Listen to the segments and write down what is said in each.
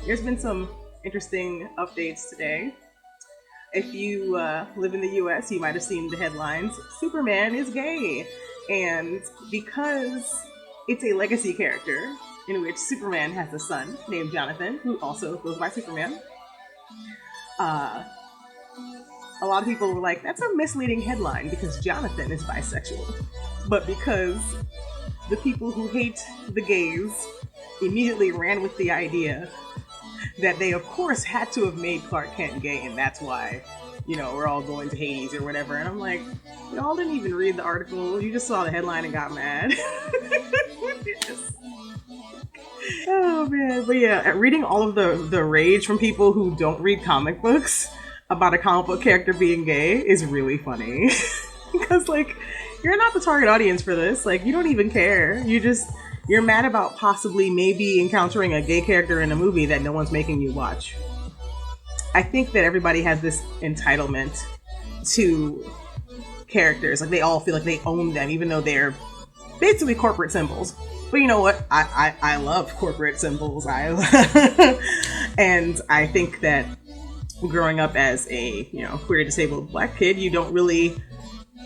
there's been some interesting updates today. If you live in the US, you might have seen the headlines Superman is gay. And because it's a legacy character in which Superman has a son named Jonathan, who also goes by Superman, uh, a lot of people were like, that's a misleading headline because Jonathan is bisexual. But because the people who hate the gays immediately ran with the idea that they, of course, had to have made Clark Kent gay, and that's why, we're all going to Hades or whatever. And I'm like, y'all didn't even read the article. You just saw the headline and got mad. Oh man, but yeah, reading all of the rage from people who don't read comic books about a comic book character being gay is really funny. Because like, you're not the target audience for this. Like, you don't even care. You're mad about possibly maybe encountering a gay character in a movie that no one's making you watch. I think that everybody has this entitlement to characters. Like, they all feel like they own them, even though they're basically corporate symbols. But you know what? I love corporate symbols. And I think that growing up as a, queer disabled black kid, you don't really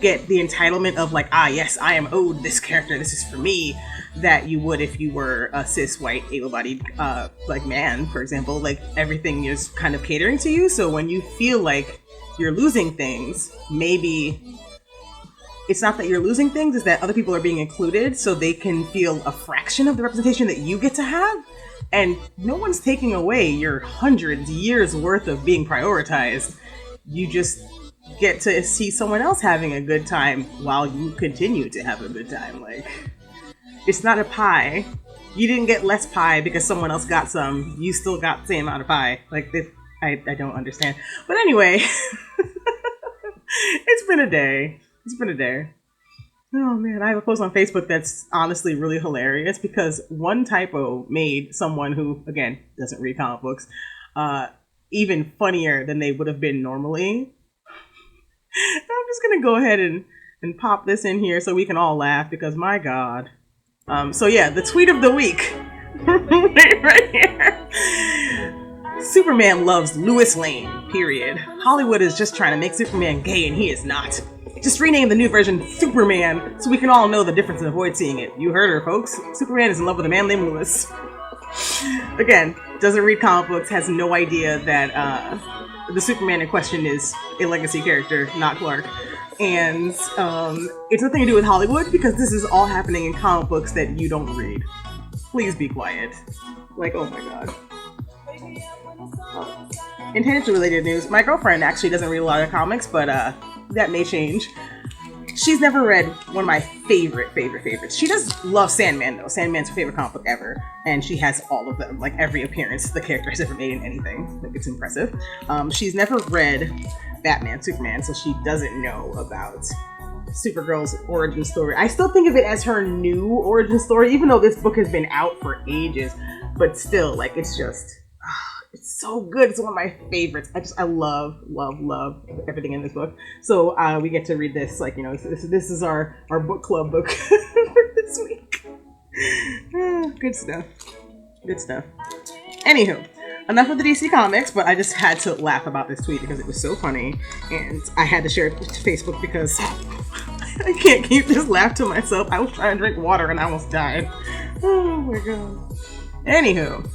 get the entitlement of like, yes, I am owed this character, this is for me, that you would if you were a cis white able-bodied like man, for example. Like, everything is kind of catering to you, so when you feel like you're losing things, maybe it's not that you're losing things, it's that other people are being included so they can feel a fraction of the representation that you get to have. And no one's taking away your hundreds years worth of being prioritized. You just get to see someone else having a good time while you continue to have a good time. Like, it's not a pie. You didn't get less pie because someone else got some. You still got the same amount of pie. Like, this, I don't understand. But anyway, it's been a day. It's been a day. Oh man, I have a post on Facebook that's honestly really hilarious because one typo made someone who, again, doesn't read comic books, even funnier than they would have been normally. I'm just gonna go ahead and pop this in here so we can all laugh because my god. So yeah, the tweet of the week right here. Superman loves Lois Lane, period. Hollywood is just trying to make Superman gay and he is not. Just rename the new version Superman so we can all know the difference and avoid seeing it. You heard her, folks. Superman is in love with a man named Lewis. Again, doesn't read comic books, has no idea that the Superman in question is a legacy character, not Clark. And it's nothing to do with Hollywood because this is all happening in comic books that you don't read. Please be quiet. Like, oh my god. In tangent-related news, my girlfriend actually doesn't read a lot of comics, but that may change. She's never read one of my favorites. She does love Sandman, though. Sandman's her favorite comic book ever, and she has all of them, like every appearance the character has ever made in anything. Like, it's impressive. She's never read Batman, Superman, so she doesn't know about Supergirl's origin story. I still think of it as her new origin story, even though this book has been out for ages, but still, like, it's just... it's so good. It's one of my favorites. I love everything in this book. So we get to read this, like, this is our book club book for this week. Good stuff. Anywho, enough of the DC Comics, but I just had to laugh about this tweet because it was so funny, and I had to share it to Facebook because I can't keep this laugh to myself. I was trying to drink water and I almost died. Oh my god. Anywho.